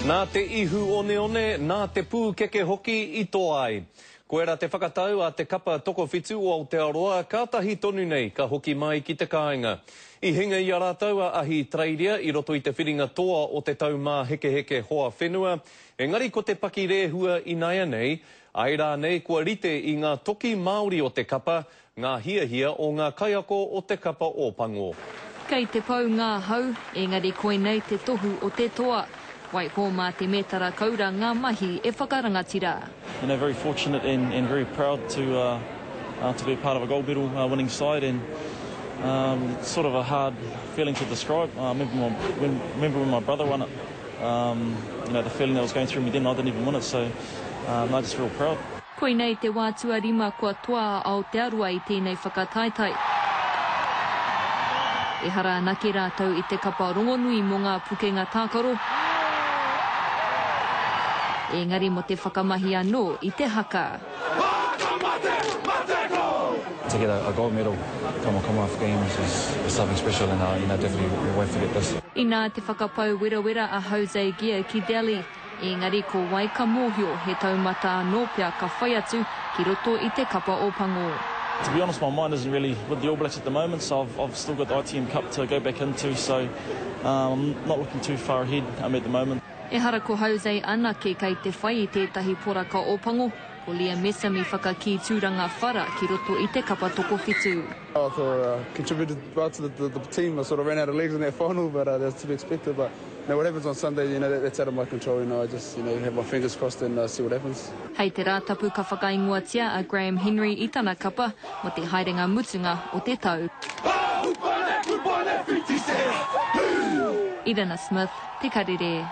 Nā te ihu one, nā te pūkeke hoki I tō ai. Koe ra te whakatau a te kapa tokowhitu o Aotearoa, kātahi tonu nei ka hoki mai ki te kāinga. I hinga I a rātou a ahi trairia I roto I te whiringa toa o te tau mā heke hoa whenua. Engari ko te paki rehua I naia nei, ai rā nei kua rite I ngā toki Māori o te kapa, ngā hiahia o ngā kaiako o te kapa o Pango. Kei te pau ngā hau, engari koe nei te tohu o te toa. Wai ho mā te metara kaura ngā mahi e whakarangatira. You know, very fortunate and very proud to be a part of a gold medal winning side, and it's sort of a hard feeling to describe. I remember when my brother won it, you know, the feeling that was going through me then, I didn't even win it, so I'm just real proud. Koe nei te wātua rima kua toa a Aotearoa I tēnei whakataitai. E hara naki rātou I te kapa rongonui mō ngā pukenga tākaro. Engari mo te whakamahi anō I te haka. To get a gold medal from a Commonwealth Games is something special, and you know, definitely we won't forget this. I nā te whakapau wera a Jose Gia ki Delhi. Engari ko Waika Mōhio he taumata anō pia ka whai atu ki roto I te kapa o Pango. To be honest, my mind isn't really with the All Blacks at the moment, so I've still got the ITM Cup to go back into, so I'm not looking too far ahead at the moment. E hara ko Jose anake kei te whai I tētahi poraka o Pango, ko Liam Messam I whakaki tūranga whara ki roto I te kapa tokowhitu. I thought contributed well to the team. I sort of ran out of legs in that final, but that's to be expected. But you know, what happens on Sunday, you know, that's out of my control. You know, I just have my fingers crossed and see what happens. Hei te rātapu ka whakaingoatia a Graham Henry I tana kapa mo te haerenga mutunga o te tau. Irina Smith, Te Karere.